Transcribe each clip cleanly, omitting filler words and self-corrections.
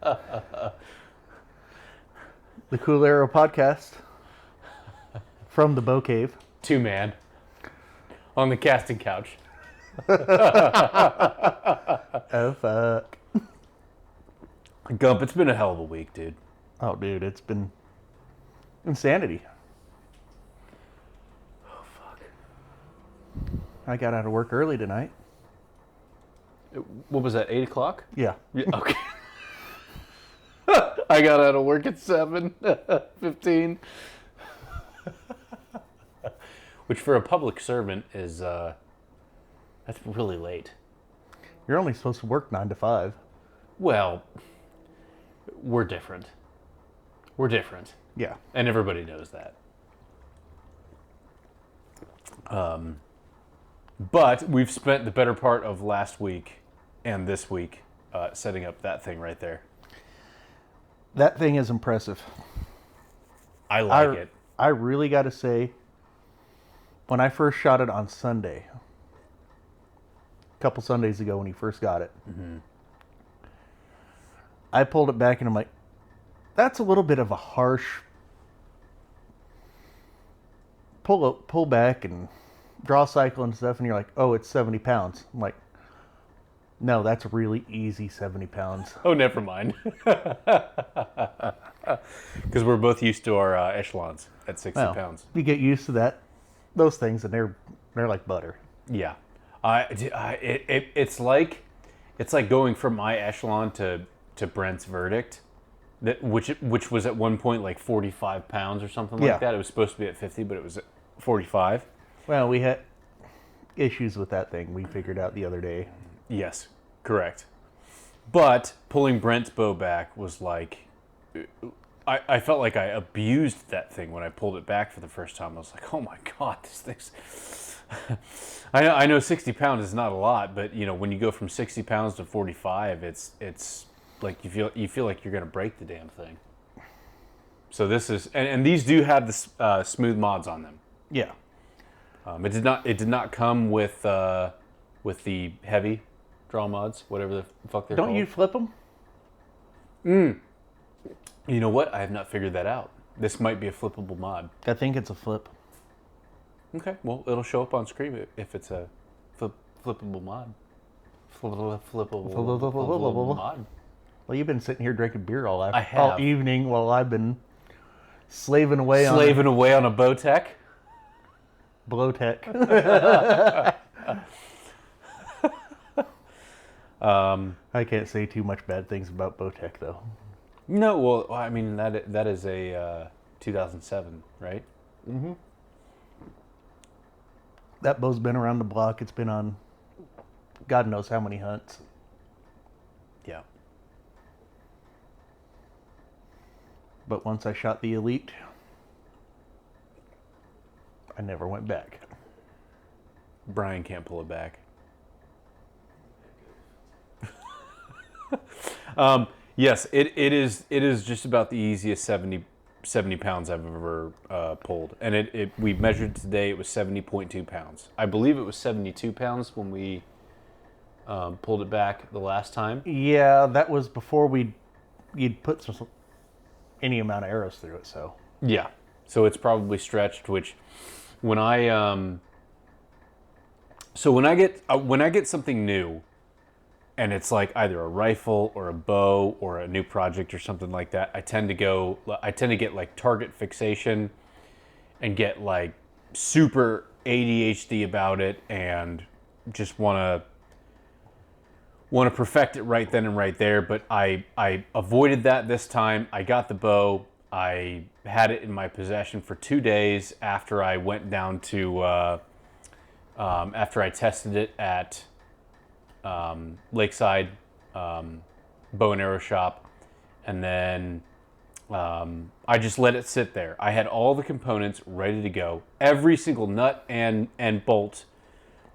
The Cool Arrow Podcast from the Bow Cave. 2-man on the casting couch. Oh, fuck. Gump, it's been a hell of a week, dude. Oh, dude, it's been insanity. Oh, fuck. I got out of work early tonight. What was that, 8 o'clock? Yeah. Okay. I got out of work at 7:15. Which for a public servant is, that's really late. You're only supposed to work 9 to 5. Well, we're different. We're different. Yeah. And everybody knows that. But we've spent the better part of last week and this week setting up that thing right there. That thing is impressive. I like it. I really got to say, when I first shot it on Sunday, a couple Sundays ago when he first got it, I pulled it back and I'm like, that's a little bit of a harsh pull back and draw cycle and stuff, and you're like, oh, it's 70 pounds. I'm like, no, that's really easy 70 pounds. Oh, never mind. Because we're both used to our echelons at 60 pounds. You get used to those things, and they're like butter. Yeah. It's like going from my echelon to Brent's verdict, which was at one point like 45 pounds or something like that. It was supposed to be at 50, but it was at 45. Well, we had issues with that thing we figured out the other day. Yes, correct. But pulling Brent's bow back was like, I felt like I abused that thing when I pulled it back for the first time. I was like, oh my God, this thing's... I know 60 pounds is not a lot, but you know, when you go from 60 pounds to 45, it's like you feel like you're going to break the damn thing. So this is, and these do have the smooth mods on them. Yeah. It did not come with the heavy draw mods, whatever the fuck they're called. Don't you flip them? You know what? I have not figured that out. This might be a flippable mod. I think it's a flip. Okay, well, it'll show up on screen if it's a flippable mod. Flippable mod. Well, you've been sitting here drinking beer all have. evening while I've been slaving away on a Bowtech. Blowtech. I can't say too much bad things about Bowtech, though. No, well, I mean, that is a 2007, right? Mm-hmm. That bow's been around the block. It's been on God knows how many hunts. Yeah. But once I shot the Elite, I never went back. Brian can't pull it back. Yes, it is just about the easiest 70 pounds I've ever pulled. And we measured today, it was 70.2 pounds. I believe it was 72 pounds when we pulled it back the last time. Yeah, that was before you'd put any amount of arrows through it, so. Yeah, so it's probably stretched, which when I get something new, and it's like either a rifle or a bow or a new project or something like that, I tend to get like target fixation and get like super ADHD about it and just want to perfect it right then and right there. But I avoided that this time. I got the bow. I had it in my possession for 2 days after I went down to after I tested it at Lakeside bow and arrow shop, and then I just let it sit there. I had all the components ready to go, every single nut and bolt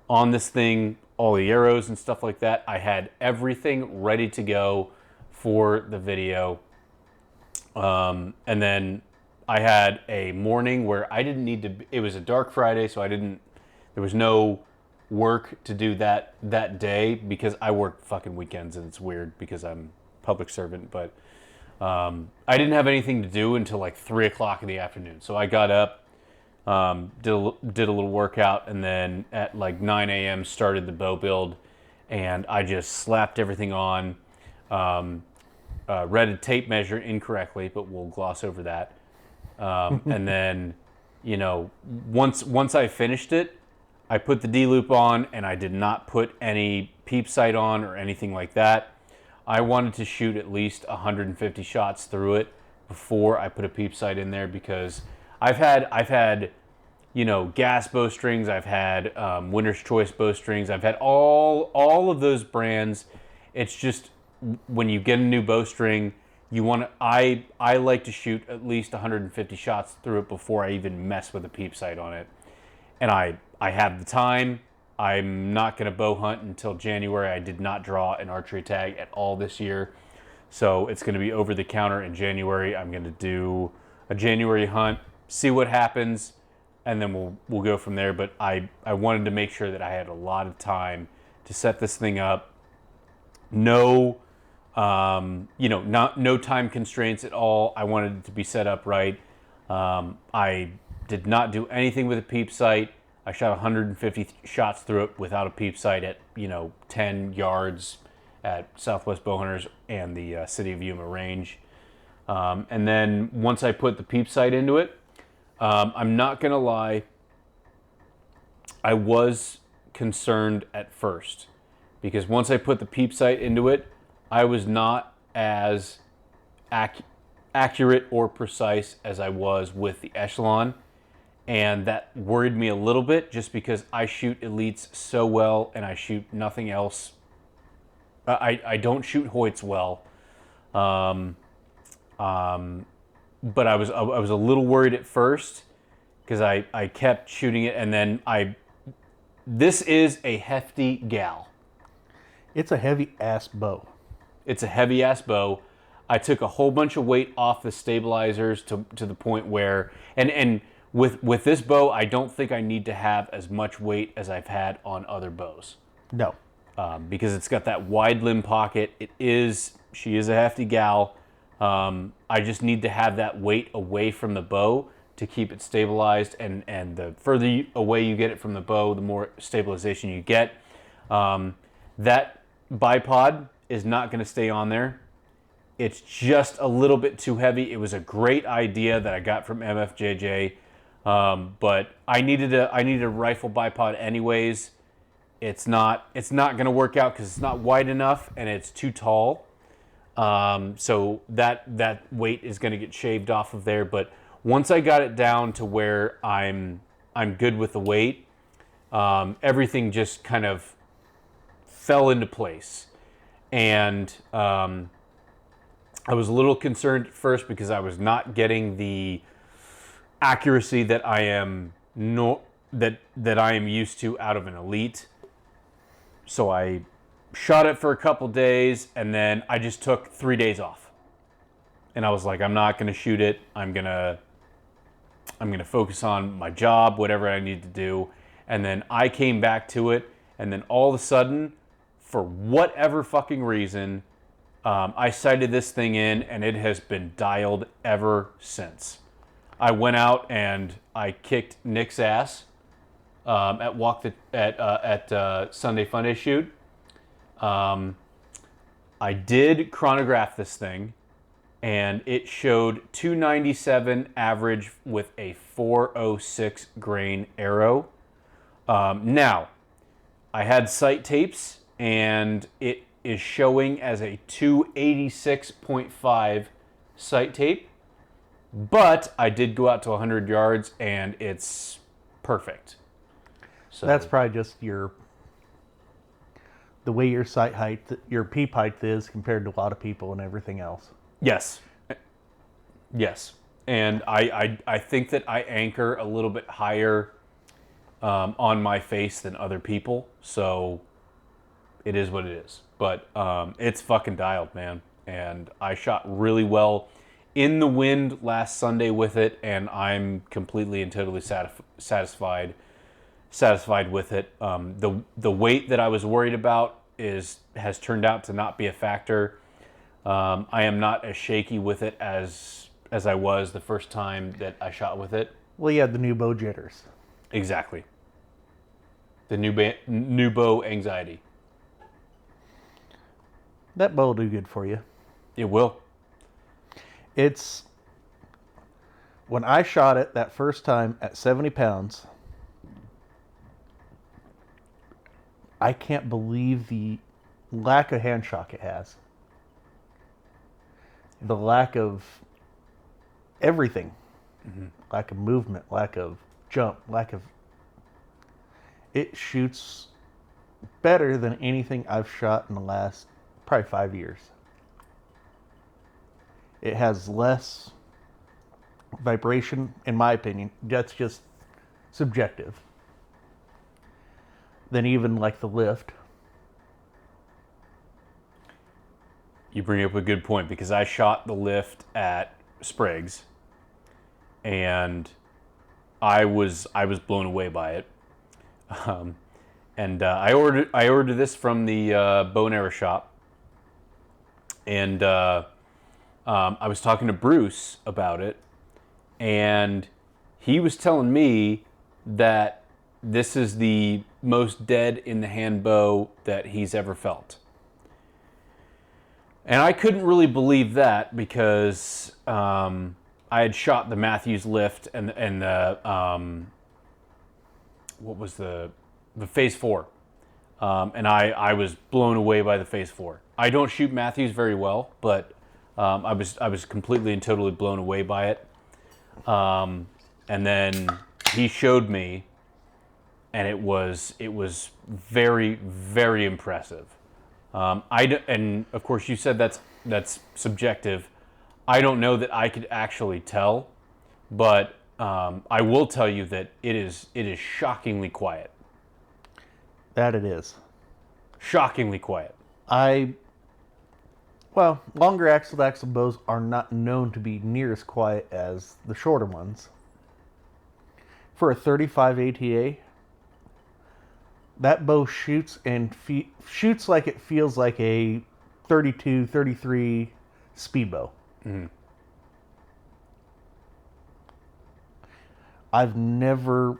on this thing, all the arrows and stuff like that. I had everything ready to go for the video, and then I had a morning where I didn't need to. It was a dark Friday, so there was no work to do that day because I work fucking weekends, and it's weird because I'm public servant, but I didn't have anything to do until like 3 o'clock in the afternoon. So I got up, did a little workout, and then at like 9 a.m. started the bow build, and I just slapped everything on. Read a tape measure incorrectly, but we'll gloss over that. And then, you know, once I finished it, I put the D-loop on, and I did not put any peep sight on or anything like that. I wanted to shoot at least 150 shots through it before I put a peep sight in there, because I've had, you know, gas bowstrings, I've had Winner's Choice bowstrings, I've had all of those brands. It's just when you get a new bowstring, you want to. I like to shoot at least 150 shots through it before I even mess with a peep sight on it. And I have the time. I'm not going to bow hunt until January. I did not draw an archery tag at all this year, so it's going to be over the counter in January. I'm going to do a January hunt, see what happens, and then we'll go from there. But I wanted to make sure that I had a lot of time to set this thing up. No, no time constraints at all. I wanted it to be set up right. I did not do anything with a peep sight. I shot 150 shots through it without a peep sight at 10 yards at Southwest Bowhunters and the City of Yuma range. And then once I put the peep sight into it, I'm not gonna lie, I was concerned at first, because once I put the peep sight into it, I was not as accurate or precise as I was with the Echelon, and that worried me a little bit, just because I shoot elites so well and I shoot nothing else. I don't shoot Hoyts well, but I was a little worried at first, because I kept shooting it, and then this is a hefty gal. It's a heavy ass bow. It's a heavy ass bow. I took a whole bunch of weight off the stabilizers to the point where, and with this bow, I don't think I need to have as much weight as I've had on other bows. No. Because it's got that wide limb pocket. She is a hefty gal. I just need to have that weight away from the bow to keep it stabilized, and the further away you get it from the bow, the more stabilization you get. That bipod is not going to stay on there. It's just a little bit too heavy. It was a great idea that I got from MFJJ, but I needed a rifle bipod anyways. It's not going to work out because it's not wide enough and it's too tall. So that weight is going to get shaved off of there. But once I got it down to where I'm good with the weight, everything just kind of fell into place. And I was a little concerned at first because I was not getting the accuracy that I am that I am used to out of an elite. So I shot it for a couple days, and then I just took 3 days off. And I was like, I'm not going to shoot it. I'm going to focus on my job, whatever I need to do. And then I came back to it, and then all of a sudden, for whatever fucking reason, I sighted this thing in, and it has been dialed ever since. I went out and I kicked Nick's ass at Sunday Funday shoot. I did chronograph this thing, and it showed 297 average with a 406 grain arrow. Now, I had sight tapes, and it is showing as a 286.5 sight tape, but I did go out to 100 yards, and it's perfect. So that's probably just the way your sight height, your peep height is compared to a lot of people and everything else. Yes. And I think that I anchor a little bit higher on my face than other people, so it is what it is. But it's fucking dialed, man. And I shot really well in the wind last Sunday with it, and I'm completely and totally satisfied with it. The weight that I was worried about has turned out to not be a factor. I am not as shaky with it as I was the first time that I shot with it. Well, you had the new bow jitters. Exactly. The new bow anxiety. That bow will do good for you. It will. It's when I shot it that first time at 70 pounds, I can't believe the lack of hand shock it has. The lack of everything. Lack of movement, lack of jump, lack of... It shoots better than anything I've shot in the last probably 5 years. It has less vibration, in my opinion. That's just subjective. Than even like the lift. You bring up a good point, because I shot the lift at Spriggs, and I was blown away by it. I ordered this from the bow and arrow shop, and I was talking to Bruce about it, and he was telling me that this is the most dead in the hand bow that he's ever felt. And I couldn't really believe that, because I had shot the Matthews lift and the what was the Phase 4, and I was blown away by the Phase 4. I don't shoot Matthews very well, but I was completely and totally blown away by it. And then he showed me, and it was very, very impressive. And of course you said that's subjective. I don't know that I could actually tell, but I will tell you that it is shockingly quiet. That it is. Shockingly quiet. Well, longer axle to axle bows are not known to be near as quiet as the shorter ones. For a 35 ATA, that bow shoots and shoots like it feels like a 32, 33 speed bow. Mm-hmm. I've never,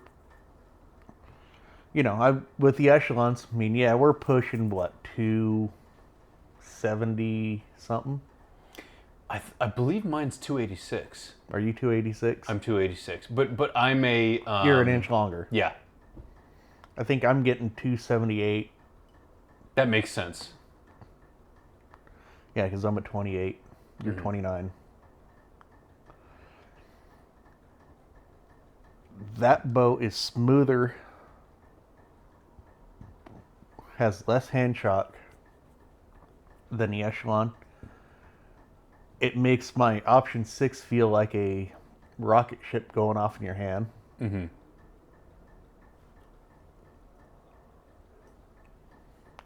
with the echelons, I mean, yeah, we're pushing what, 270 something? I believe mine's 286. Are you 286? I'm 286, but I'm a... You're an inch longer. Yeah. I think I'm getting 278. That makes sense. Yeah, because I'm at 28. You're 29. That bow is smoother, has less hand shock than the Echelon. It makes my option 6 feel like a rocket ship going off in your hand. Mm-hmm.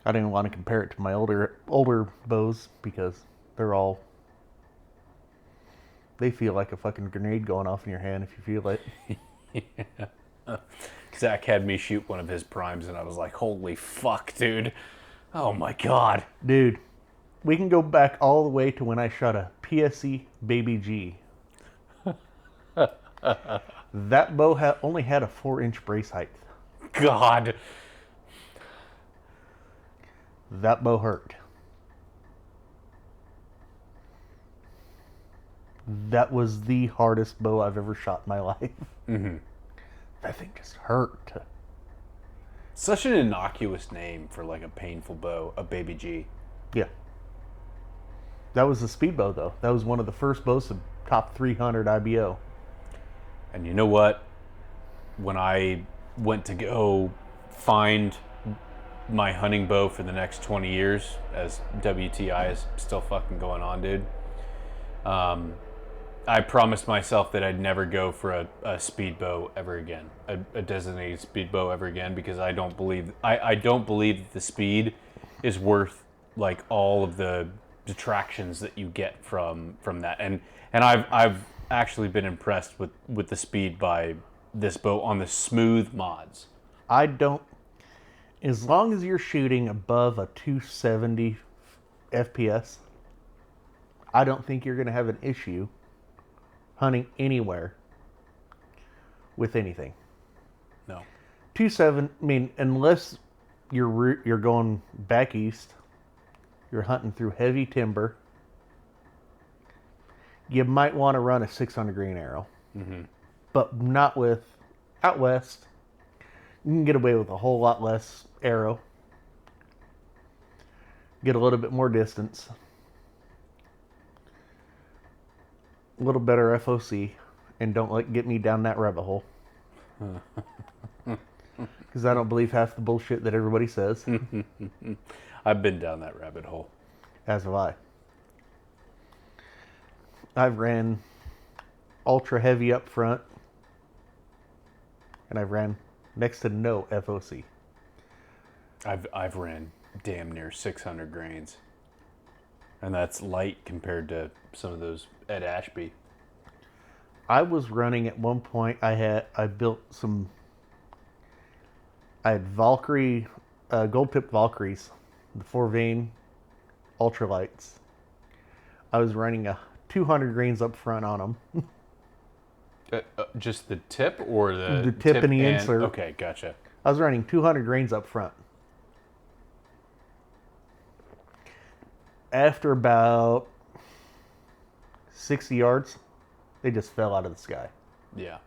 I didn't want to compare it to my older bows, because they feel like a fucking grenade going off in your hand if you feel it. Yeah. Zach had me shoot one of his primes, and I was like, holy fuck, dude. Oh my god. Dude, we can go back all the way to when I shot a PSE Baby G. That bow only had a 4-inch brace height. God. That bow hurt. That was the hardest bow I've ever shot in my life. Mm-hmm. That thing just hurt. Such an innocuous name for like a painful bow, a Baby G. Yeah. That was a speed bow, though. That was one of the first bows to top 300 IBO. And you know what? When I went to go find my hunting bow for the next 20 years, as WTI is still fucking going on, dude, I promised myself that I'd never go for a speed bow ever again, a designated speed bow ever again, because I don't believe that the speed is worth like all of the detractions that you get from that. And I've actually been impressed with the speed by this bow on the smooth mods. I don't, as long as you're shooting above a 270 FPS, I don't think you're going to have an issue hunting anywhere with anything. No. 2.7, I mean, unless you're going back east, you're hunting through heavy timber, you might want to run a 600 grain arrow. Mm-hmm. But not with out west. You can get away with a whole lot less arrow. Get a little bit more distance. A little better FOC. And don't get me down that rabbit hole. Because I don't believe half the bullshit that everybody says. I've been down that rabbit hole. As have I. I've ran ultra heavy up front. And I've ran next to no FOC. I've ran damn near 600 grains. And that's light compared to some of those Ed Ashby. I was running at one point, I had Valkyrie, gold tipped Valkyries, the 4-vein ultralights. I was running 200 grains up front on them. Just the tip or the tip and the insert. Okay, gotcha. I was running 200 grains up front. After about 60 yards, they just fell out of the sky. Yeah.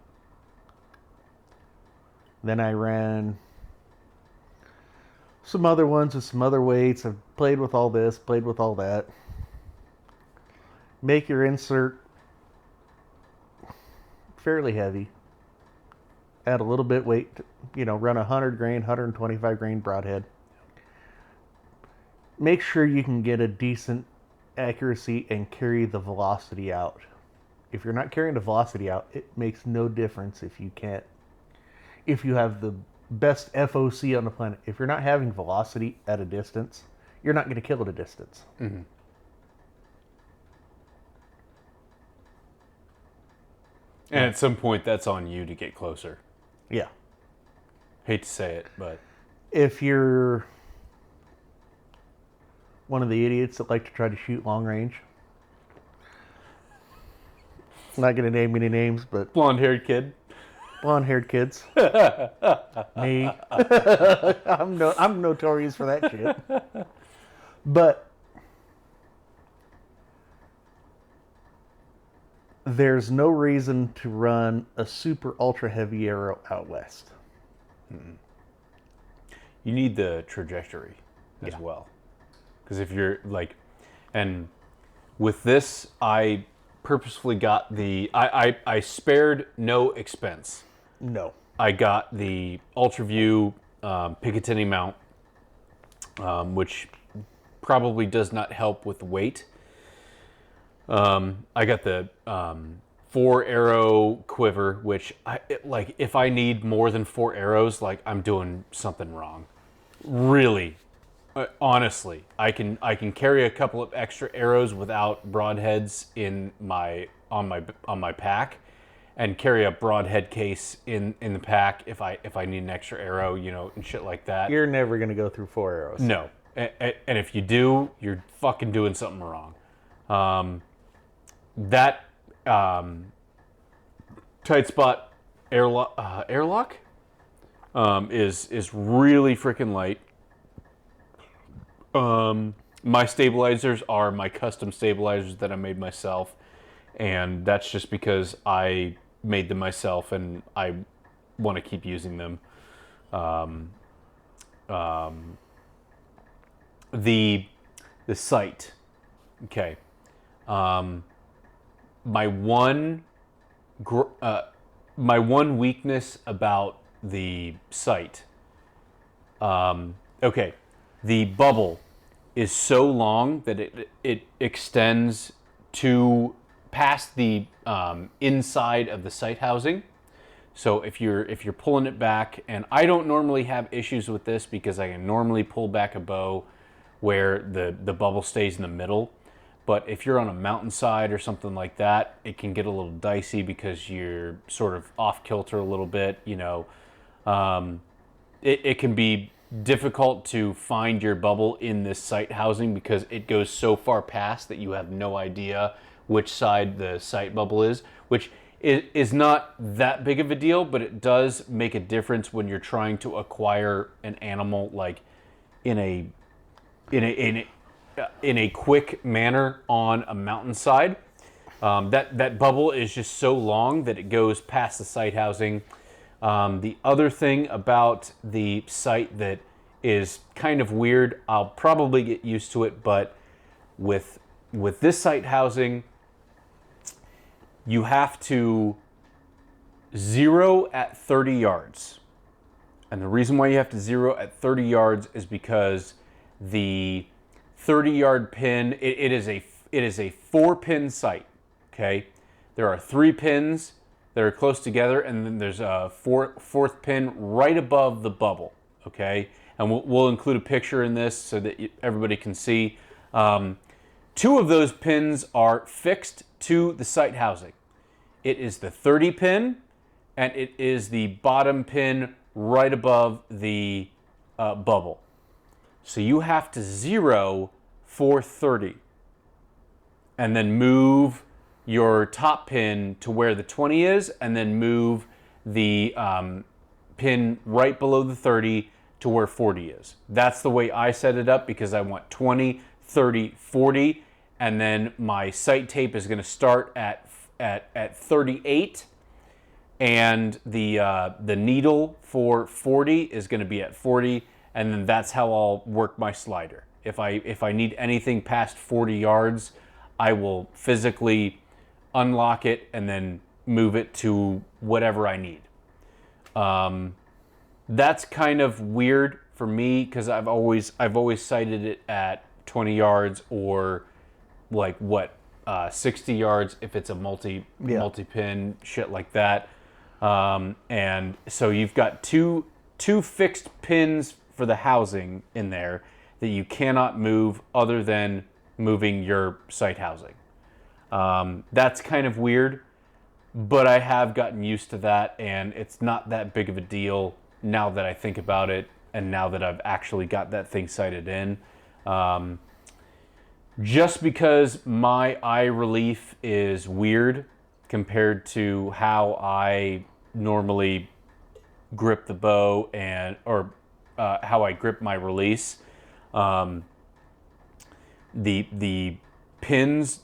Then I ran some other ones with some other weights. I've played with all this, played with all that. Make your insert fairly heavy. Add a little bit weight, run 100 grain, 125 grain broadhead. Make sure you can get a decent accuracy and carry the velocity out. If you're not carrying the velocity out, it makes no difference if you have the best FOC on the planet. If you're not having velocity at a distance, you're not going to kill at a distance. Mm-hmm. And at some point, that's on you to get closer. Yeah. Hate to say it, but... If you're one of the idiots that like to try to shoot long range, I'm not going to name any names, but... Blonde-haired kid. Blonde-haired kids. Me. I'm notorious for that shit. But there's no reason to run a super ultra heavy arrow out west. Mm-mm. You need the trajectory as well. Because if you're and with this, I purposefully got I spared no expense. No. I got the UltraView Picatinny mount, which probably does not help with weight. I got the 4-arrow quiver, which if I need more than 4 arrows, I'm doing something wrong. Really, honestly, I can carry a couple of extra arrows without broadheads on my pack, and carry a broadhead case in the pack if I need an extra arrow, and shit like that. You're never gonna go through 4 arrows. No, and if you do, you're fucking doing something wrong. That tight spot airlock is really freaking light. My stabilizers are my custom stabilizers that I made myself, and that's just because I made them myself and I want to keep using them. The sight, okay. My one weakness about the sight. Okay, the bubble is so long that it extends to past the inside of the sight housing. So if you're pulling it back, and I don't normally have issues with this because I can normally pull back a bow where the bubble stays in the middle. But if you're on a mountainside or something like that, it can get a little dicey because you're sort of off kilter a little bit, It can be difficult to find your bubble in this sight housing because it goes so far past that you have no idea which side the sight bubble is, which is not that big of a deal, but it does make a difference when you're trying to acquire an animal like in a quick manner on a mountainside. That bubble is just so long that it goes past the sight housing. The other thing about the sight that is kind of weird, I'll probably get used to it, but with this sight housing, you have to zero at 30 yards. And the reason why you have to zero at 30 yards is because the 30-yard pin, it is a 4-pin sight, okay? There are 3 pins that are close together, and then there's a fourth pin right above the bubble, okay? And we'll include a picture in this so that everybody can see. 2 of those pins are fixed to the sight housing. It is the 30 pin, and it is the bottom pin right above the bubble. So you have to zero for 30, and then move your top pin to where the 20 is, and then move the pin right below the 30 to where 40 is. That's the way I set it up because I want 20, 30, 40, and then my sight tape is going to start at 38, and the needle for 40 is going to be at 40, and then that's how I'll work my slider. If I need anything past 40 yards, I will physically unlock it and then move it to whatever I need. That's kind of weird for me because I've always sighted it at 20 yards or like 60 yards if it's a multi-pin shit like that. And so you've got two fixed pins for the housing in there that you cannot move other than moving your sight housing. That's kind of weird, but I have gotten used to that, and it's not that big of a deal now that I think about it, and now that I've actually got that thing sighted in. Just because my eye relief is weird compared to how I normally grip the bow or how I grip my release. The pins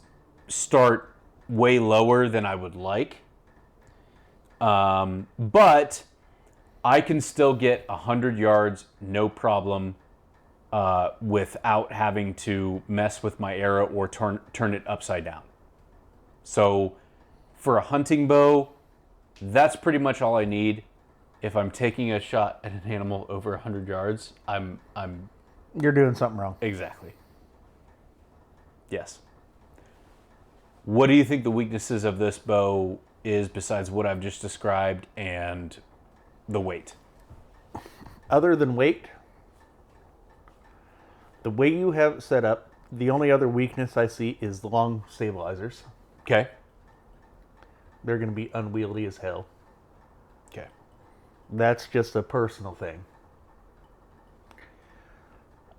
start way lower than I would like, but I can still get 100 yards no problem without having to mess with my arrow or turn it upside down. So for a hunting bow, that's pretty much all I need. If I'm taking a shot at an animal over 100 yards, I'm You're doing something wrong. Exactly. Yes. What do you think the weaknesses of this bow is besides what I've just described and the weight? Other than weight, the way you have it set up, the only other weakness I see is the long stabilizers. Okay. They're going to be unwieldy as hell. Okay. That's just a personal thing.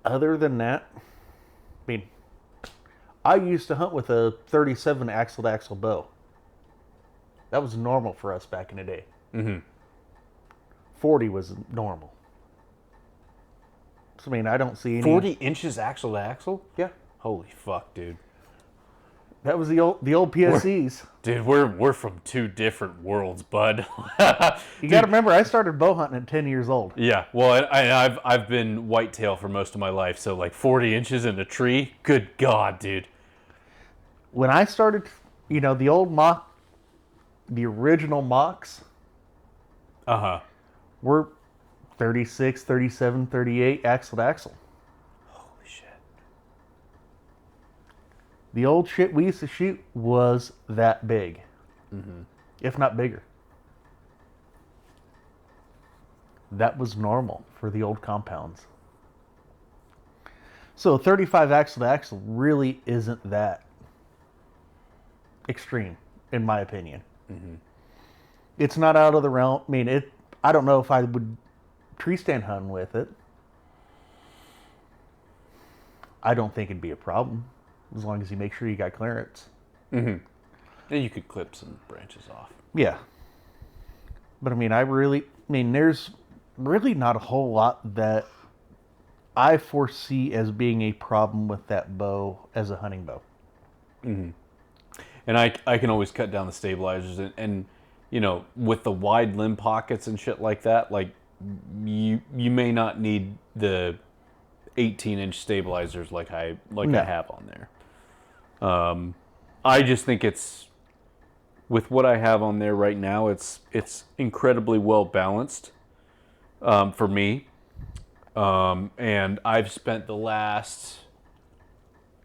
Other than that, I mean, I used to hunt with a 37 axle-to-axle bow. That was normal for us back in the day. Mm-hmm. 40 was normal. So, I mean, I don't see any... 40 inches axle to axle? Yeah. Holy fuck, dude. That was the old PSCs. Dude, we're from two different worlds, bud. You got to remember, I started bow hunting at 10 years old. Yeah, well, I've been whitetail for most of my life, so like 40 inches in a tree, good God, dude. When I started, the old mock, the original mocks were 36, 37, 38 axle to axle. Holy shit. The old shit we used to shoot was that big, if not bigger. That was normal for the old compounds. So 35 axle to axle really isn't that extreme, in my opinion. Mm-hmm. It's not out of the realm. I mean, I don't know if I would tree stand hunt with it. I don't think it'd be a problem as long as you make sure you got clearance. And you could clip some branches off. Yeah. But I mean, there's really not a whole lot that I foresee as being a problem with that bow as a hunting bow. And I can always cut down the stabilizers and you know, with the wide limb pockets and shit like that, like you may not need the 18-inch stabilizers like I have on there. I just think it's, with what I have on there right now, it's incredibly well balanced for me. And I've spent the last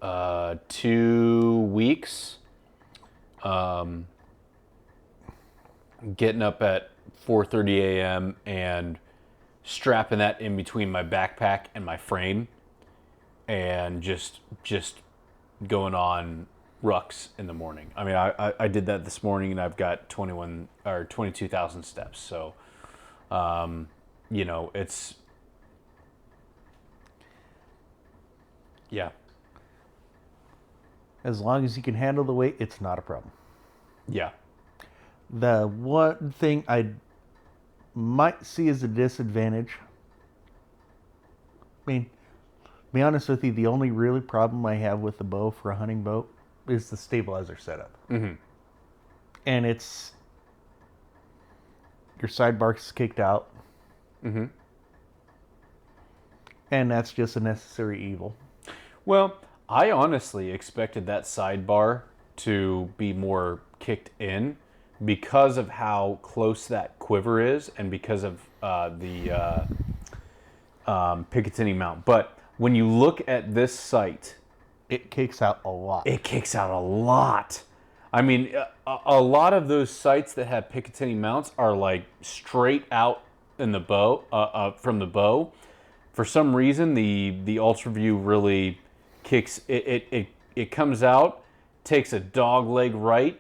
2 weeks getting up at 4:30 a.m. and strapping that in between my backpack and my frame, and just going on rucks in the morning. I mean, I did that this morning, and I've got 22,000 steps. So, you know, it's, yeah. As long as you can handle the weight, it's not a problem. Yeah. The one thing I might see as a disadvantage, I mean, to be honest with you, the only really problem I have with the bow for a hunting bow is the stabilizer setup. And it's, your sidebar is kicked out. And that's just a necessary evil. Well, I honestly expected that sidebar to be more kicked in because of how close that quiver is and because of the Picatinny mount. But when you look at this sight, it kicks out a lot. It kicks out a lot. I mean, a lot of those sights that have Picatinny mounts are like straight out in the bow, from the bow. For some reason, the Ultra View really kicks it comes out, takes a dog leg right,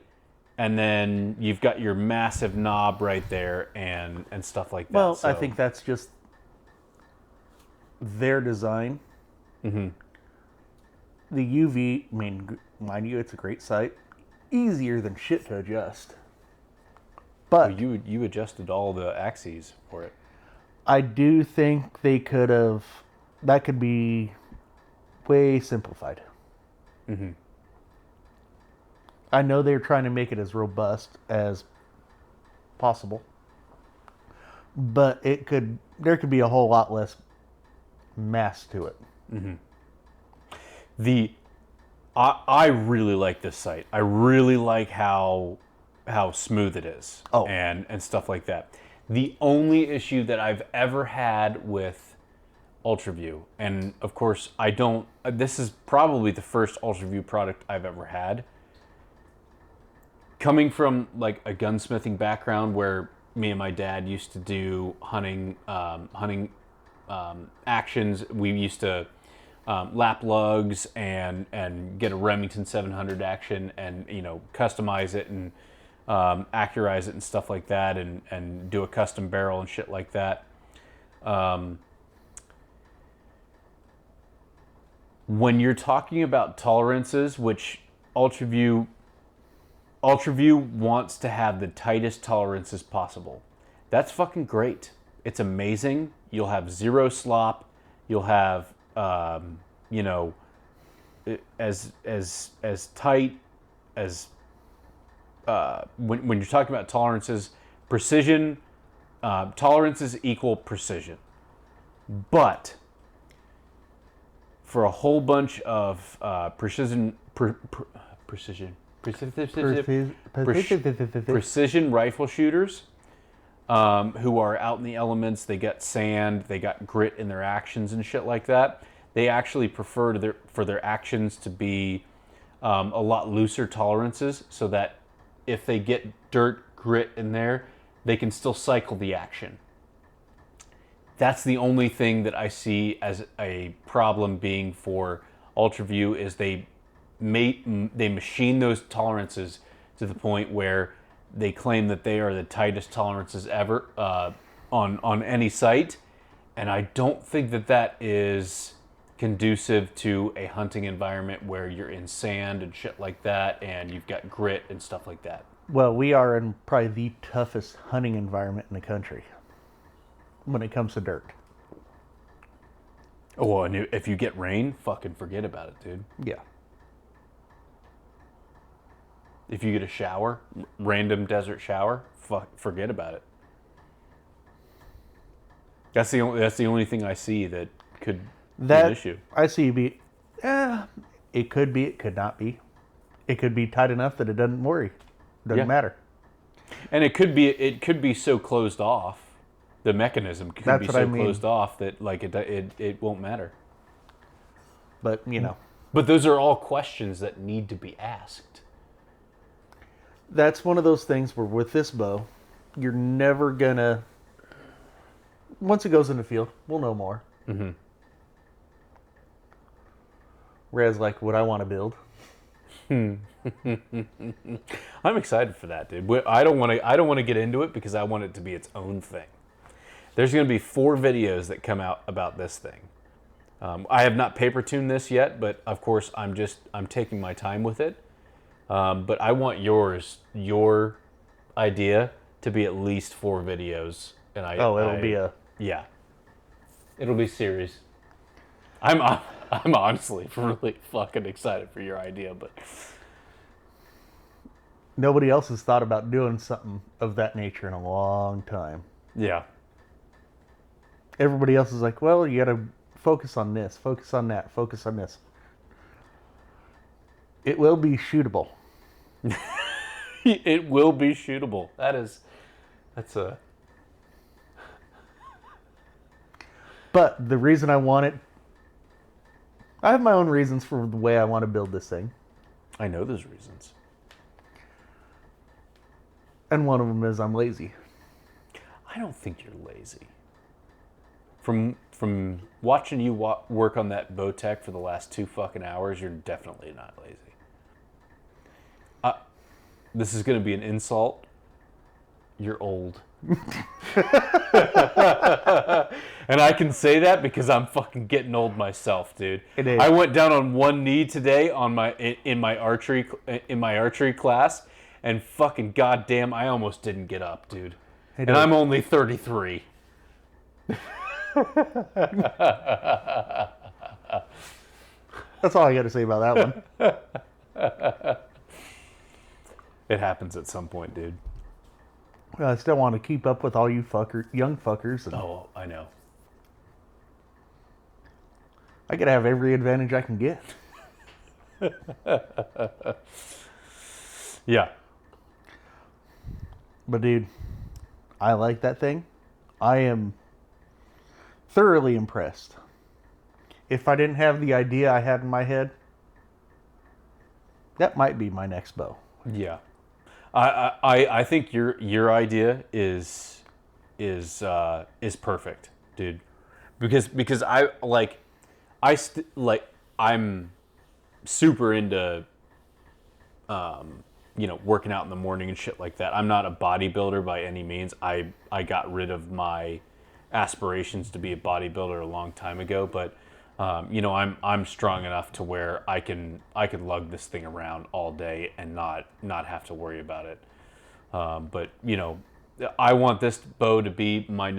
and then you've got your massive knob right there and stuff like that. Well, so, I think that's just their design. The UV, I mean, mind you, it's a great sight. Easier than shit to adjust. But you adjusted all the axes for it. I do think they could have, that could be way simplified. I know they're trying to make it as robust as possible, but there could be a whole lot less mass to it. I really like this sight. I really like how smooth it is. And stuff like that. The only issue that I've ever had with UltraView, and of course this is probably the first UltraView product I've ever had. Coming from like a gunsmithing background where me and my dad used to do hunting actions, we used to lap lugs and get a Remington 700 action and, you know, customize it and accurize it and stuff like that and do a custom barrel and shit like that. When you're talking about tolerances, which UltraView wants to have the tightest tolerances possible. That's fucking great. It's amazing. You'll have zero slop. You'll have, you know, as tight as, when you're talking about tolerances, precision, tolerances equal precision. But for a whole bunch of precision rifle shooters who are out in the elements, they got sand, they got grit in their actions and shit like that. They actually prefer for their actions to be a lot looser tolerances, so that if they get dirt, grit in there, they can still cycle the action. That's the only thing that I see as a problem being for UltraView is they machine those tolerances to the point where they claim that they are the tightest tolerances ever on any sight, and I don't think that is conducive to a hunting environment where you're in sand and shit like that, and you've got grit and stuff like that. Well, we are in probably the toughest hunting environment in the country when it comes to dirt. Oh, and if you get rain, fucking forget about it, dude. Yeah. If you get a shower, random desert shower, forget about it. That's the only thing I see that could be an issue. I see. It could be. It could not be. It could be tight enough that it doesn't worry. Doesn't matter. And it could be so closed off. The mechanism could be so closed off that like it won't matter. But you know. But those are all questions that need to be asked. That's one of those things where with this bow, you're never gonna. Once it goes in the field, we'll know more. Mm-hmm. Whereas, like, what I want to build. I'm excited for that, dude. I don't want to get into it because I want it to be its own thing. There's going to be 4 videos that come out about this thing. I have not paper tuned this yet, but of course I'm taking my time with it. But I want your idea to be at least 4 videos, and it'll be a series. I'm honestly really fucking excited for your idea, but nobody else has thought about doing something of that nature in a long time. Yeah. Everybody else is like, well, you got to focus on this, focus on that, focus on this. It will be shootable. It will be shootable. That's a. But the reason I want it, I have my own reasons for the way I want to build this thing. I know those reasons. And one of them is I'm lazy. I don't think you're lazy. From watching you work on that bow tech for the last 2 fucking hours, you're definitely not lazy. This is going to be an insult. You're old. And I can say that because I'm fucking getting old myself, dude. It is. I went down on one knee today in my archery class, and fucking goddamn, I almost didn't get up, dude. And I'm only 33. That's all I got to say about that one. It happens at some point, dude. I still want to keep up with all you young fuckers. Oh, I know. I gotta have every advantage I can get. Yeah. But dude, I like that thing. I am thoroughly impressed. If I didn't have the idea I had in my head, that might be my next bow. Yeah. I think your idea is perfect, dude. Because I'm super into working out in the morning and shit like that. I'm not a bodybuilder by any means. I got rid of my aspirations to be a bodybuilder a long time ago, but I'm strong enough to where I can lug this thing around all day and not have to worry about it. But I want this bow to be my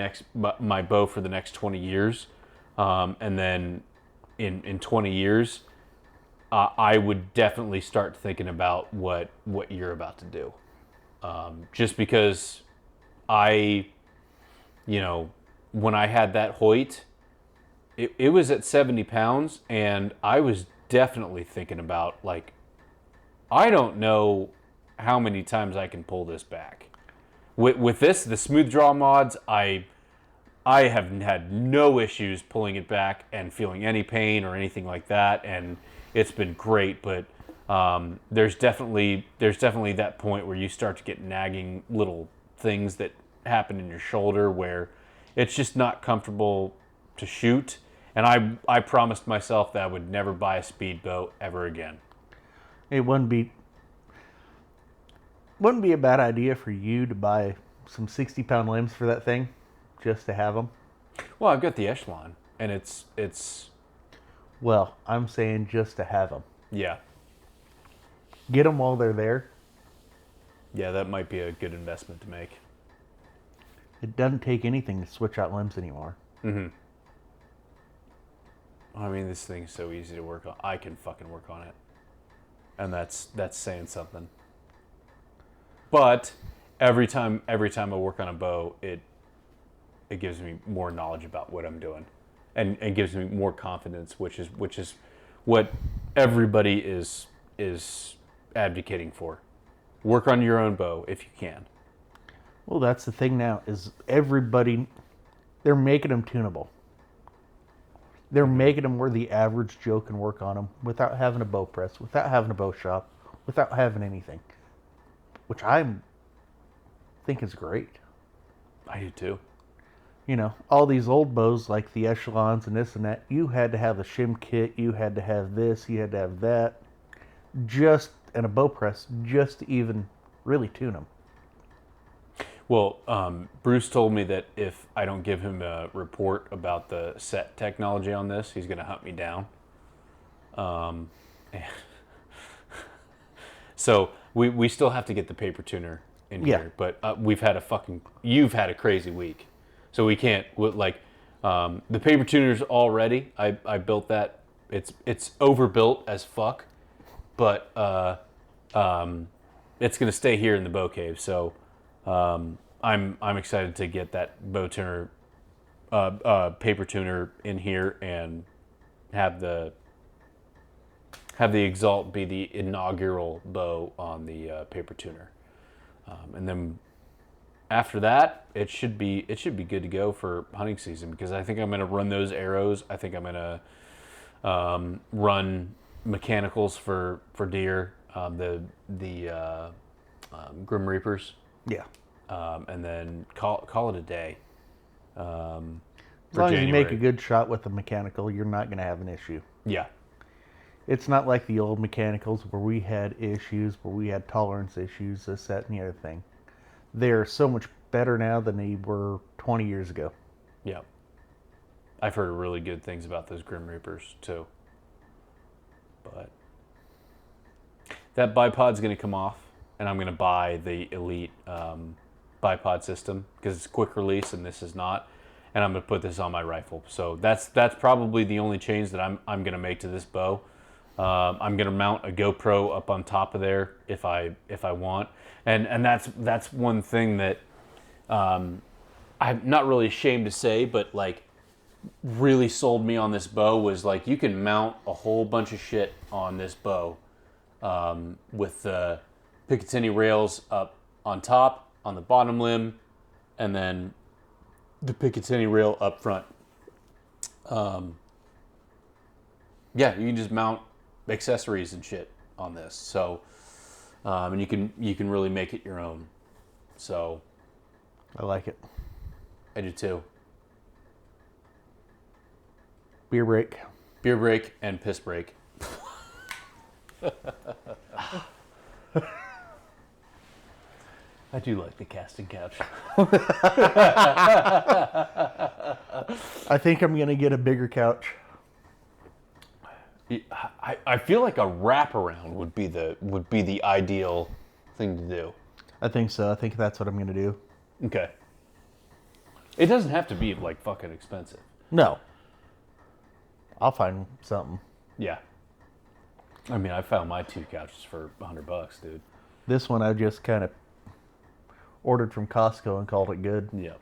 bow for the next 20 years, and then in 20 years, I would definitely start thinking about what you're about to do. Just because when I had that Hoyt, it was at 70 pounds, and I was definitely thinking about, like, I don't know how many times I can pull this back. With this, the smooth draw mods, I have had no issues pulling it back and feeling any pain or anything like that, and it's been great. But there's definitely that point where you start to get nagging little things that happen in your shoulder where it's just not comfortable to shoot. And I promised myself that I would never buy a speed bow ever again. It wouldn't be a bad idea for you to buy some 60-pound limbs for that thing, just to have them. Well, I've got the Echelon, and it's Well, I'm saying just to have them. Yeah. Get them while they're there. Yeah, that might be a good investment to make. It doesn't take anything to switch out limbs anymore. Mm-hmm. I mean, this thing's so easy to work on. I can fucking work on it. And that's saying something. But every time I work on a bow, it gives me more knowledge about what I'm doing. And gives me more confidence, which is what everybody is advocating for. Work on your own bow if you can. Well, that's the thing now, is everybody, they're making them tunable. They're making them where the average Joe can work on them without having a bow press, without having a bow shop, without having anything. Which I think is great. I do too. You know, all these old bows like the Echelons and this and that, you had to have a shim kit, you had to have this, you had to have that, and a bow press just to even really tune them. Well, Bruce told me that if I don't give him a report about the set technology on this, he's going to hunt me down. So we still have to get the paper tuner in here, but you've had a crazy week. So we can't, the paper tuner's all ready. I built that. It's overbuilt as fuck, but it's going to stay here in the bow cave. So I'm excited to get that bow tuner, paper tuner in here and have the Exalt be the inaugural bow on the paper tuner, and then after that it should be good to go for hunting season, because I think I'm going to run those arrows. I think I'm going to run mechanicals for deer, the Grim Reapers. Yeah. And then call it a day. As long as you make a good shot with the mechanical, you're not going to have an issue. Yeah. It's not like the old mechanicals where we had issues, where we had tolerance issues, this, that, and the other thing. They're so much better now than they were 20 years ago. Yeah. I've heard really good things about those Grim Reapers, too. But that bipod's going to come off, and I'm going to buy the Elite bipod system, because it's quick release and this is not, and I'm going to put this on my rifle. So that's probably the only change that I'm going to make to this bow. I'm going to mount a GoPro up on top of there if I want, and that's one thing that I'm not really ashamed to say, but like really sold me on this bow was like you can mount a whole bunch of shit on this bow with the Picatinny rails up on top, on the bottom limb, and then the Picatinny rail up front. Yeah, you can just mount accessories and shit on this. So, and you can really make it your own. So, I like it. I do too. Beer break and piss break. I do like the casting couch. I think I'm going to get a bigger couch. I feel like a wraparound would be the ideal thing to do. I think so. I think that's what I'm going to do. Okay. It doesn't have to be like fucking expensive. No. I'll find something. Yeah. I mean, I found my 2 couches for $100, dude. This one I just kind of ordered from Costco and called it good. Yeah.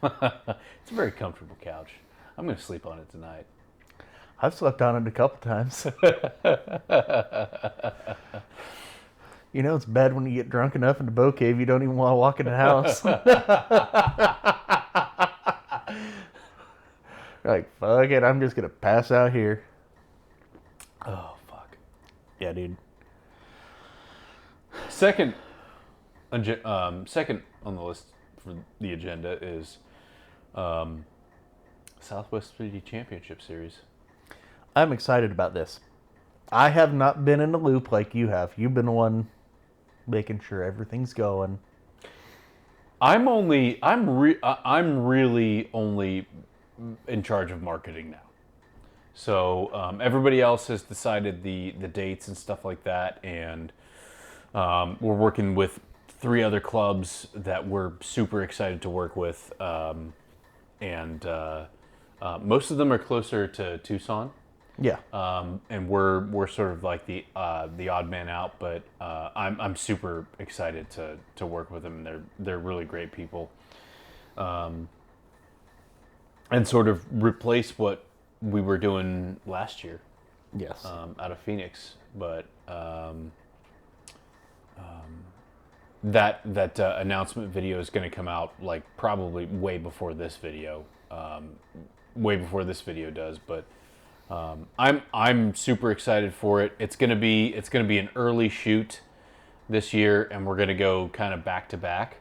It's a very comfortable couch. I'm going to sleep on it tonight. I've slept on it a couple times. You know, it's bad when you get drunk enough in the bow cave, you don't even want to walk in the house. Like, fuck it, I'm just going to pass out here. Oh, fuck. Yeah, dude. Second on the list for the agenda is Southwest 3D Championship Series. I'm excited about this. I have not been in the loop like you have. You've been the one making sure everything's going. I'm really only in charge of marketing now. So everybody else has decided the dates and stuff like that, and we're working with 3 other clubs that we're super excited to work with, and most of them are closer to Tucson. Yeah. And we're sort of like the odd man out, but I'm super excited to work with them. They're really great people, and sort of replace what we were doing last year Yes. out of Phoenix. But that announcement video is going to come out like probably way before this video does, but. I'm super excited for it. It's gonna be an early shoot this year, and we're gonna go kind of back to back.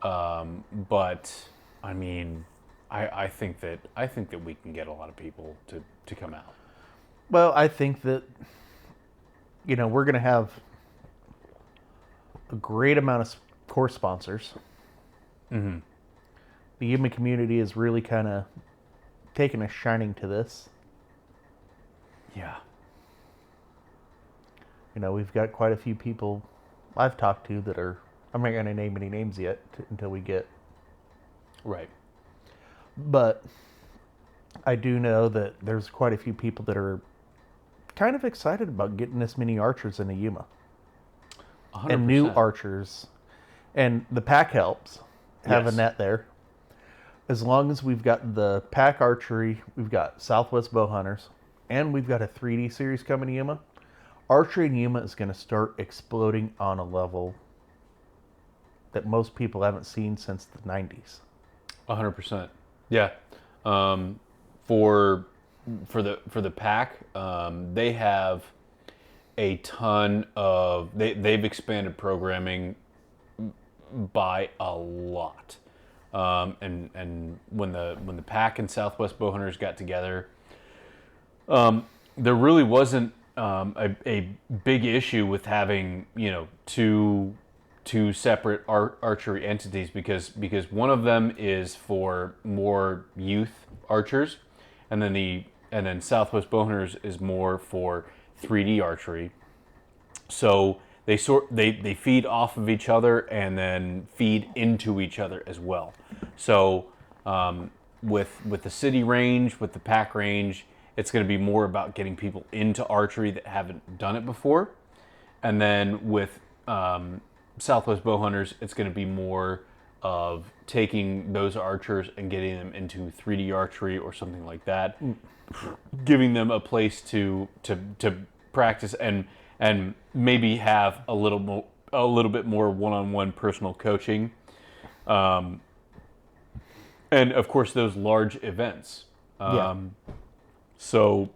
But I mean, I think that we can get a lot of people to come out. Well, I think that, we're going to have a great amount of course sponsors. Mm-hmm. The Yuma community is really kind of taking a shining to this. Yeah. We've got quite a few people I've talked to that are, I'm not going to name any names yet until we get. Right. But I do know that there's quite a few people that are kind of excited about getting this many archers into Yuma. 100%. And new archers. And the pack helps having Yes. that there. As long as we've got the pack archery, we've got Southwest Bow Hunters, and we've got a 3D series coming to Yuma. Archery in Yuma is going to start exploding on a level that most people haven't seen since the 90s. 100%. Yeah. For the pack, they have a ton of they've expanded programming by a lot. And when the pack and Southwest Bowhunters got together, there really wasn't a big issue with having two separate archery entities because one of them is for more youth archers, and then Southwest Bowhunters is more for 3D archery. So they feed off of each other and then feed into each other as well. So with the city range, with the pack range, it's going to be more about getting people into archery that haven't done it before, and then with Southwest Bowhunters, it's going to be more of taking those archers and getting them into 3D archery or something like that, giving them a place to practice and maybe have a little bit more one-on-one personal coaching, and of course those large events. So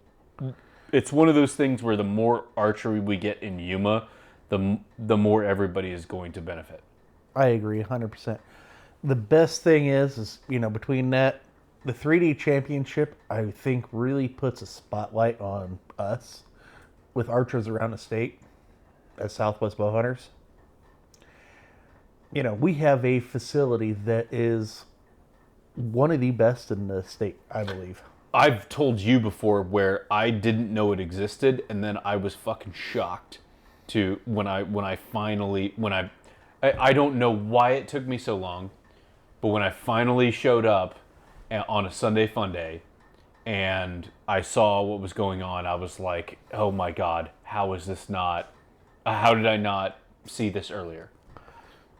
it's one of those things where the more archery we get in Yuma, the more everybody is going to benefit. I agree 100%. The best thing is between that, the 3D championship, I think really puts a spotlight on us with archers around the state as Southwest Bowhunters. We have a facility that is one of the best in the state, I believe. I've told you before where I didn't know it existed, and then I was fucking shocked to when I don't know why it took me so long, but when I finally showed up on a Sunday fun day and I saw what was going on, I was like, oh my God, how did I not see this earlier?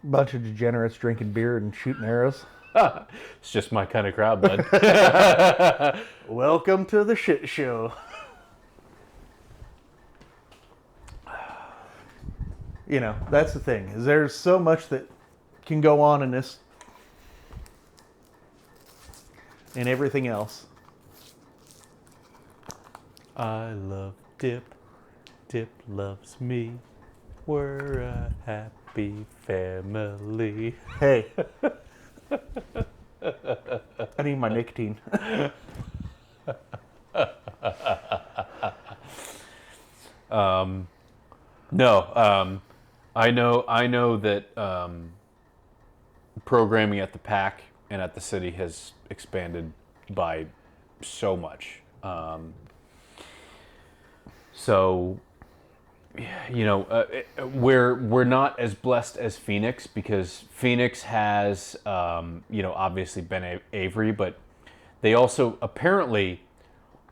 Bunch of degenerates drinking beer and shooting arrows. It's just my kind of crowd, bud. Welcome to the shit show. That's the thing, is there's so much that can go on in this and everything else. I love Dip. Dip loves me. We're a happy family. Hey. I need my nicotine. No, I know that programming at the pack and at the city has expanded by so much. So, we're not as blessed as Phoenix, because Phoenix has, obviously Ben Avery, but they also apparently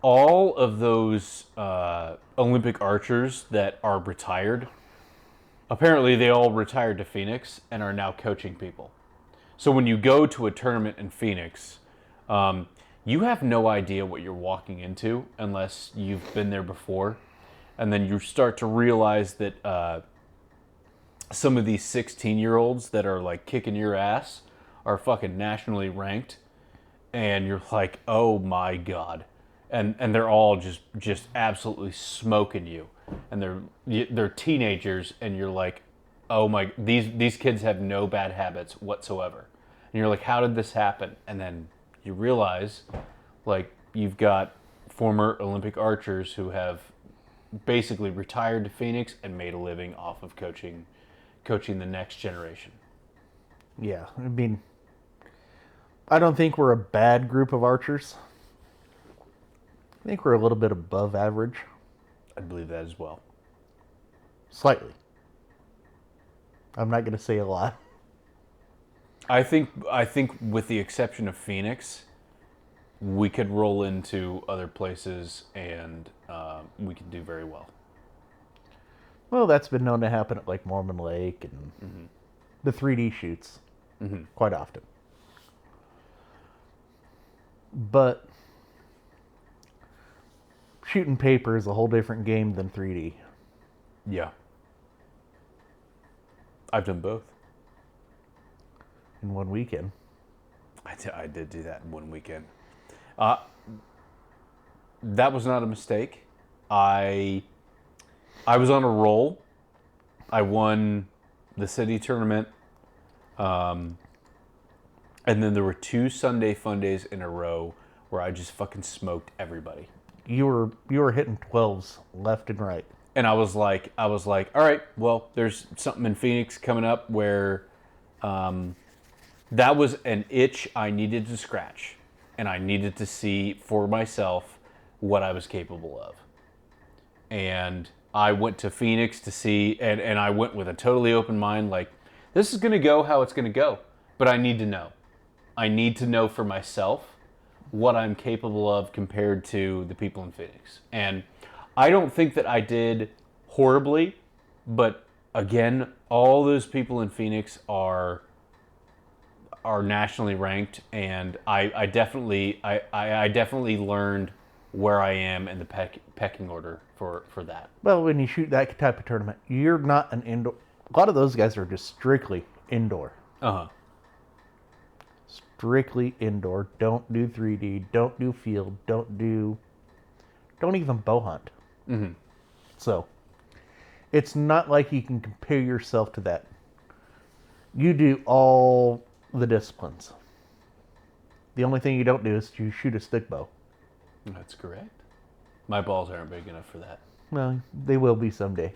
all of those Olympic archers that are retired, apparently they all retired to Phoenix and are now coaching people. So when you go to a tournament in Phoenix, you have no idea what you're walking into unless you've been there before. And then you start to realize that some of these 16-year-olds that are like kicking your ass are fucking nationally ranked. And you're like, oh my God. And they're all just absolutely smoking you. And they're teenagers, and you're like, oh my, these kids have no bad habits whatsoever. And you're like, how did this happen? And then you realize, like, you've got former Olympic archers who have basically retired to Phoenix and made a living off of coaching the next generation. Yeah, I mean, I don't think we're a bad group of archers. I think we're a little bit above average. I believe that as well. Slightly. I'm not going to say a lot. I think with the exception of Phoenix, we could roll into other places and we could do very well. Well, that's been known to happen at like Mormon Lake and the 3D shoots quite often. But shooting paper is a whole different game than 3D. Yeah. I've done both. In one weekend. I did do that in one weekend. That was not a mistake. I was on a roll. I won the city tournament. And then there were 2 Sunday fun days in a row where I just fucking smoked everybody. You were hitting 12s left and right. And I was like, all right, well, there's something in Phoenix coming up where that was an itch I needed to scratch. And I needed to see for myself what I was capable of. And I went to Phoenix to see, and I went with a totally open mind, like, this is going to go how it's going to go. But I need to know. I need to know for myself what I'm capable of compared to the people in Phoenix. And I don't think that I did horribly, but again, all those people in Phoenix are nationally ranked, and I definitely learned where I am in the pecking order for that. Well, when you shoot that type of tournament, you're not an indoor. A lot of those guys are just strictly indoor. Strictly indoor. Don't do 3D. Don't do field. Don't even bow hunt. So, it's not like you can compare yourself to that. You do all the disciplines. The only thing you don't do is you shoot a stick bow. That's correct. My balls aren't big enough for that. Well, they will be someday.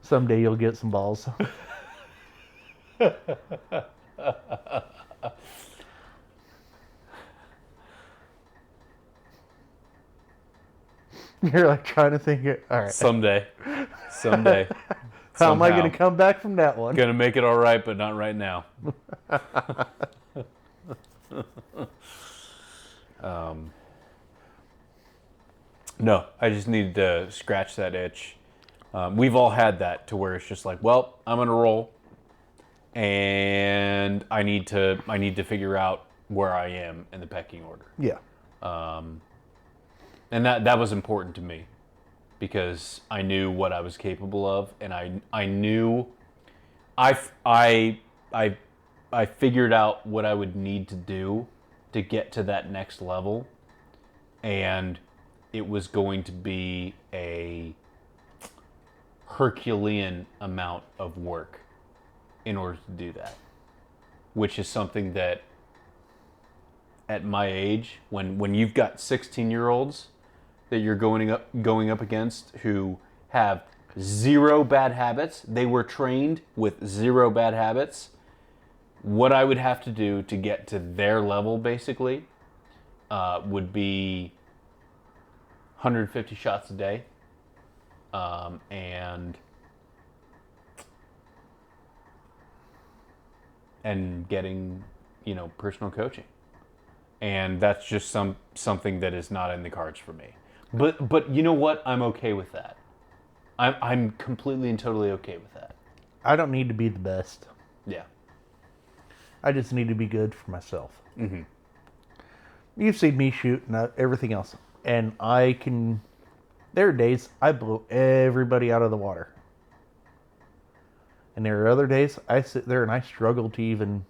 Someday you'll get some balls. You're like trying to think it. All right. Someday. How am I going to come back from that one? Gonna make it all right, but not right now. No, I just needed to scratch that itch. We've all had that to where it's just like, well, I'm on a roll, and I need to figure out where I am in the pecking order. Yeah. And that was important to me, because I knew what I was capable of, and I knew I figured out what I would need to do to get to that next level, and it was going to be a Herculean amount of work in order to do that, which is something that at my age, when you've got 16-year-olds that you're going up against who have 0 bad habits, they were trained with 0 bad habits, What I would have to do to get to their level, basically, would be 150 shots a day, and getting, personal coaching. And that's just something that is not in the cards for me. But you know what? I'm okay with that. I'm completely and totally okay with that. I don't need to be the best. Yeah. I just need to be good for myself. Mm-hmm. You've seen me shoot and everything else. And there are days I blow everybody out of the water. And there are other days I sit there and I struggle to even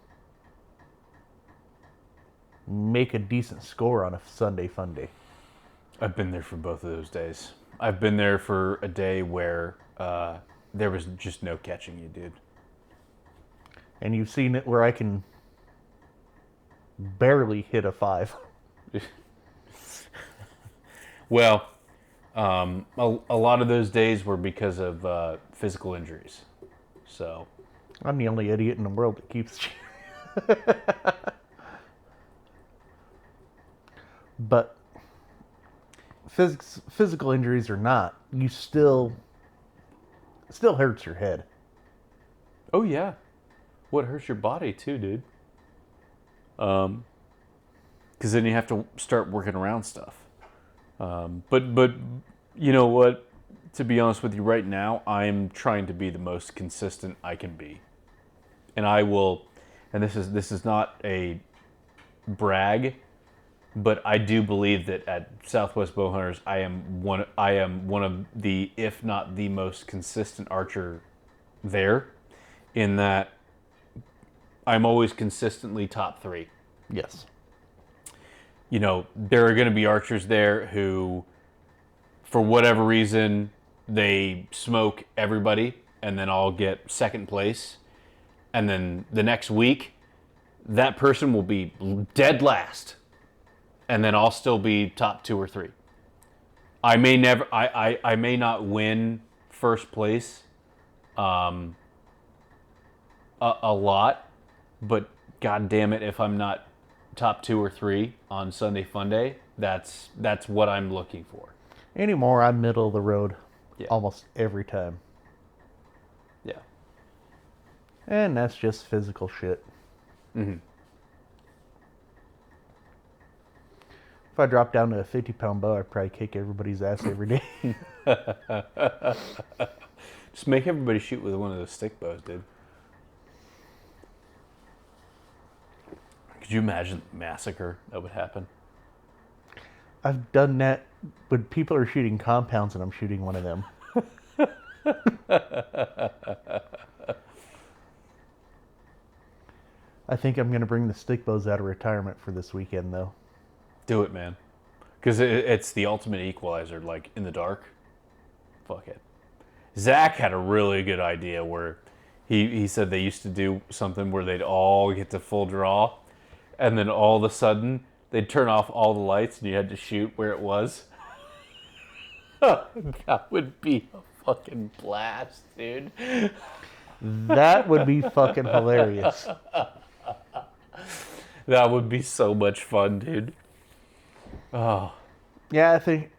make a decent score on a Sunday fun day. I've been there for both of those days. I've been there for a day where there was just no catching you, dude. And you've seen it where I can barely hit a 5. Well, a lot of those days were because of physical injuries. So I'm the only idiot in the world that keeps But physical injuries or not, you still hurts your head. Oh yeah, what hurts your body too, dude? Because then you have to start working around stuff. But you know what? To be honest with you, right now I'm trying to be the most consistent I can be, and I will. And this is not a brag, but I do believe that at Southwest Bowhunters, I am one of the, if not the most consistent archer there, in that I'm always consistently top 3. Yes. There are going to be archers there who, for whatever reason, they smoke everybody, and then I'll get second place. And then the next week, that person will be dead last. And then I'll still be top 2 or 3. I may not win first place a lot, but god damn it, if I'm not top 2 or 3 on Sunday Fun Day, that's what I'm looking for. Anymore, I'm middle of the road. Yeah. Almost every time. Yeah. And that's just physical shit. Mm-hmm. If I drop down to a 50-pound bow, I'd probably kick everybody's ass every day. Just make everybody shoot with one of those stick bows, dude. Could you imagine the massacre that would happen? I've done that when people are shooting compounds and I'm shooting one of them. I think I'm going to bring the stick bows out of retirement for this weekend, though. Do it, man. Because it's the ultimate equalizer, like, in the dark. Fuck it. Zach had a really good idea where he said they used to do something where they'd all get to full draw, and then all of a sudden, they'd turn off all the lights and you had to shoot where it was. That would be a fucking blast, dude. That would be fucking hilarious. That would be so much fun, dude. Oh. Yeah, I think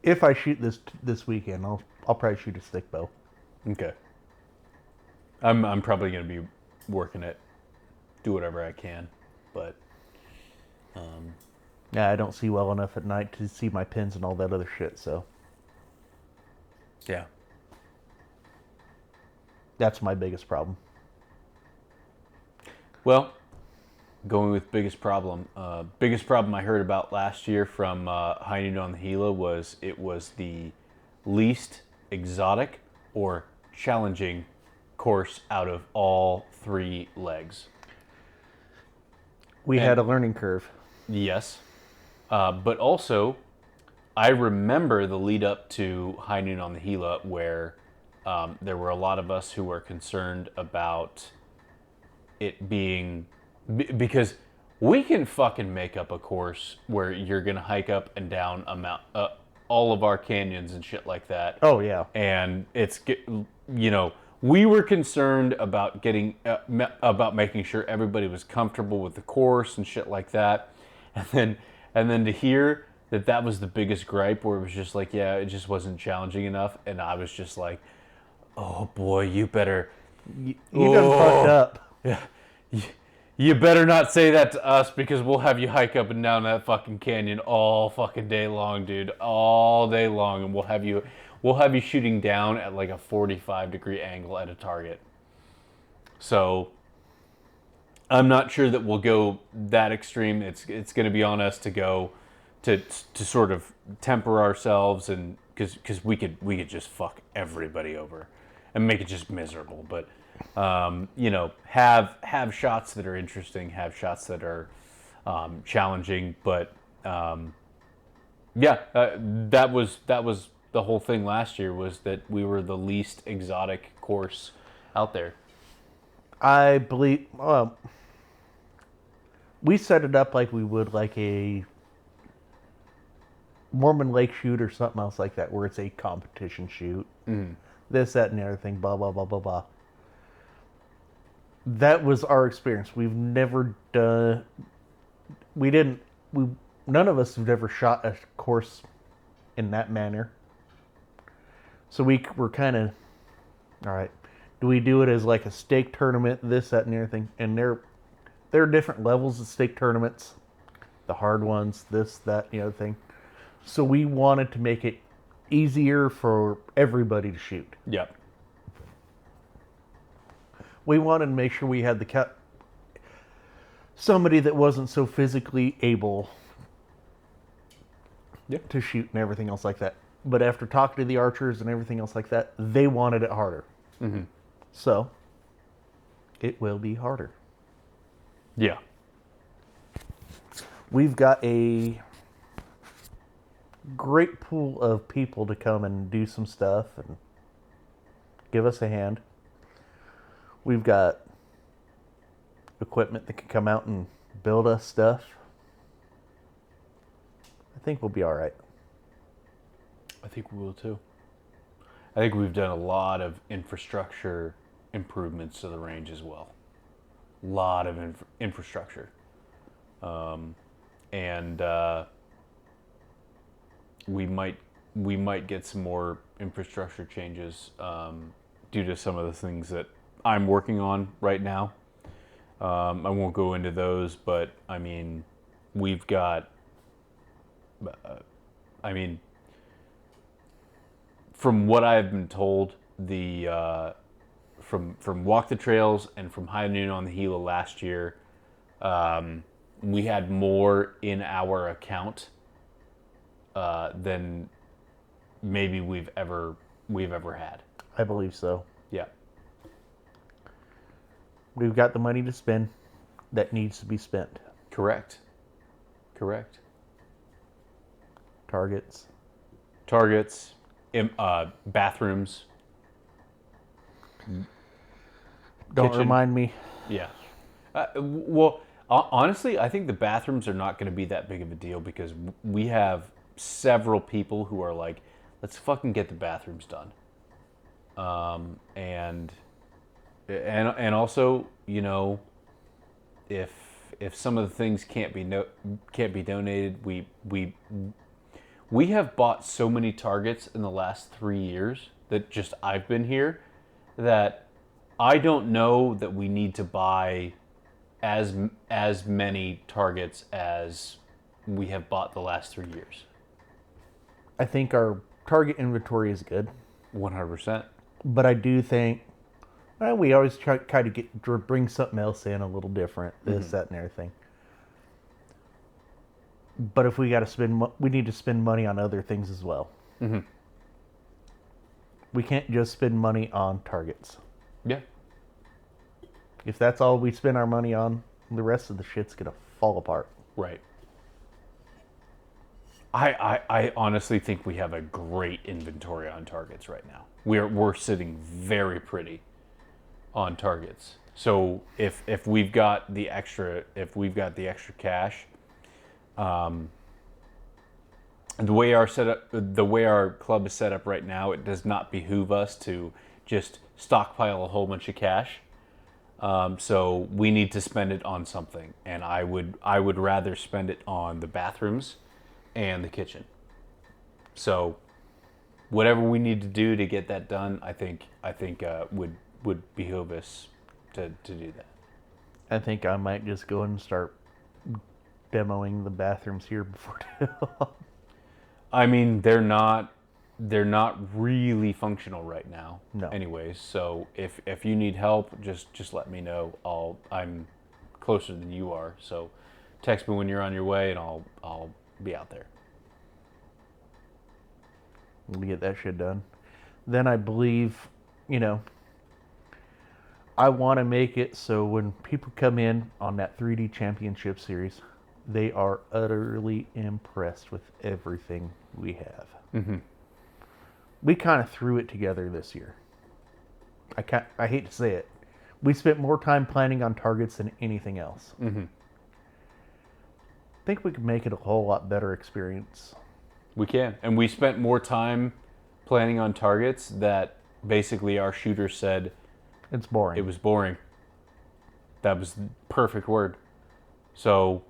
if I shoot this weekend, I'll probably shoot a stick bow. Okay. I'm probably going to be working it, do whatever I can, but yeah, I don't see well enough at night to see my pins and all that other shit, so yeah. That's my biggest problem. Well, going with biggest problem I heard about last year from High Noon on the Gila was it was the least exotic or challenging course out of all 3 legs. We had a learning curve. Yes. But also, I remember the lead up to High Noon on the Gila where there were a lot of us who were concerned about it being... Because we can fucking make up a course where you're going to hike up and down all of our canyons and shit like that. Oh, yeah. And it's, we were concerned about about making sure everybody was comfortable with the course and shit like that, and then to hear that was the biggest gripe, where it was just like, yeah, it just wasn't challenging enough, and I was just like, oh boy, you better, You done fucked up. yeah, you better not say that to us, because we'll have you hike up and down that fucking canyon all fucking day long, dude, all day long, and we'll have you shooting down at like a 45-degree angle at a target. So I'm not sure that we'll go that extreme. It's going to be on us to go to sort of temper ourselves, and because we could just fuck everybody over and make it just miserable. But have shots that are interesting, have shots that are challenging. But that was the whole thing last year, was that we were the least exotic course out there. I believe we set it up like we would like a Mormon Lake shoot or something else like that, where it's a competition shoot. This, that, and the other thing, blah, blah, blah, blah, blah. That was our experience. We've never done... None of us have ever shot a course in that manner. So we were kind of, all right, do we do it as like a stake tournament, this, that, and everything? And there are different levels of stake tournaments. The hard ones, this, that, and the other thing. So we wanted to make it easier for everybody to shoot. Yep. We wanted to make sure we had somebody that wasn't so physically able to shoot and everything else like that. But after talking to the archers and everything else like that, they wanted it harder. Mm-hmm. So it will be harder. Yeah. We've got a great pool of people to come and do some stuff and give us a hand. We've got equipment that can come out and build us stuff. I think we'll be all right. I think we will too. I think we've done a lot of infrastructure improvements to the range as well. A lot of infrastructure. And we might get some more infrastructure changes due to some of the things that I'm working on right now. I won't go into those, but I mean, we've got, from what I've been told, from Walk the Trails and from High Noon on the Gila last year, we had more in our account than maybe we've ever had. I believe so. Yeah. We've got the money to spend that needs to be spent. Correct. Targets, bathrooms. Don't kitchen. remind me. Yeah. Well, honestly, I think the bathrooms are not going to be that big of a deal, because we have several people who are like, let's fucking get the bathrooms done. And also, you know, if some of the things can't be donated, we have bought so many targets in the last 3 years that just I've been here, that I don't know that we need to buy as many targets as we have bought the last 3 years. I think our target inventory is good. 100%. But I do think, well, we always try to bring something else in a little different, this, that, and everything. But if we got to spend, we need to spend money on other things as well. Mm-hmm. We can't just spend money on targets. Yeah. If that's all we spend our money on, the rest of the shit's gonna fall apart. Right. I honestly think we have a great inventory on targets right now. We're sitting very pretty on targets. So if we've got the extra cash, the way our club is set up right now, it does not behoove us to just stockpile a whole bunch of cash. So we need to spend it on something, and I would rather spend it on the bathrooms and the kitchen. So whatever we need to do to get that done, I think would behoove us to do that. I think I might just go and start demoing the bathrooms here before too long. I mean, they're not really functional right now. No. Anyways, so if you need help, just let me know. I'm closer than you are, so text me when you're on your way, and I'll be out there. We get that shit done. Then I believe, I want to make it so when people come in on that 3D Championship Series, they are utterly impressed with everything we have. Mm-hmm. We kind of threw it together this year. I hate to say it. We spent more time planning on targets than anything else. Mm-hmm. I think we could make it a whole lot better experience. We can. And we spent more time planning on targets that basically our shooter said It's boring. it was boring. That was the perfect word. So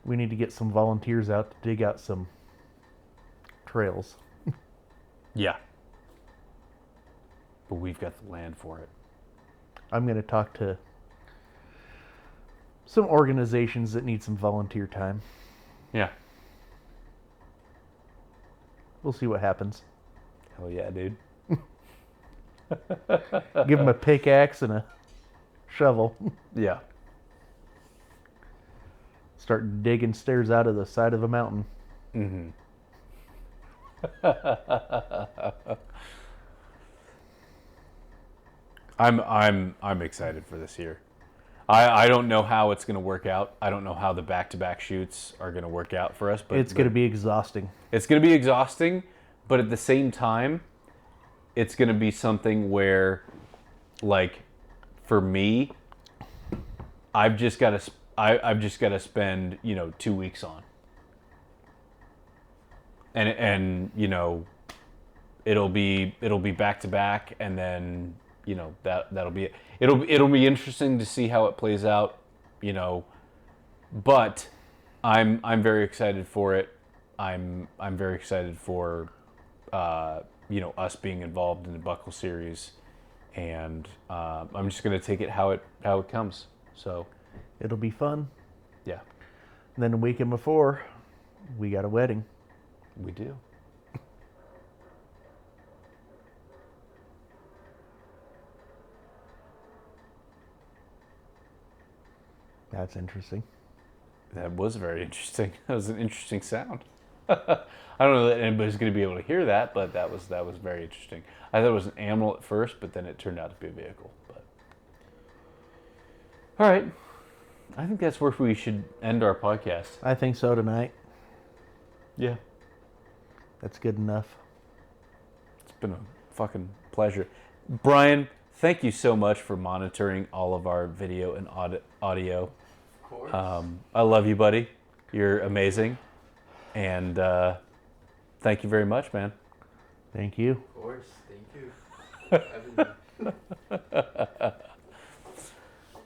we need to get some volunteers out to dig out some trails. yeah. But we've got the land for it. I'm going to talk to some organizations that need some volunteer time. Yeah. We'll see what happens. Hell yeah, dude. Give them a pickaxe and a shovel. Yeah. Start digging stairs out of the side of a mountain. Mm-hmm. I'm excited for this year. I don't know how it's going to work out. I don't know how the back-to-back shoots are going to work out for us. But It's going to be exhausting. It's going to be exhausting, but at the same time, it's going to be something where, like, for me, I've just got to spend 2 weeks on, and it'll be back to back, and then that'll be it. It'll be interesting to see how it plays out, but I'm very excited for it. I'm very excited for us being involved in the Buckle series, and I'm just gonna take it how it comes. So It'll be fun. yeah, And then the weekend before, we got a wedding. we do. That's interesting. That was very interesting. That was an interesting sound. I don't know that anybody's going to be able to hear that, but that was very interesting. I thought it was an animal at first, but then it turned out to be a vehicle. But all right, I think that's where we should end our podcast. I think so tonight. Yeah, That's good enough. it's been a fucking pleasure, Brian. Thank you so much for monitoring all of our video and audio. Of course. I love you, buddy. You're amazing, and thank you very much, man. Thank you. Of course. Thank you. Having me.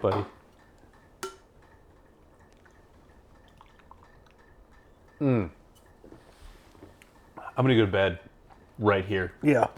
Buddy. I'm gonna go to bed right here. Yeah.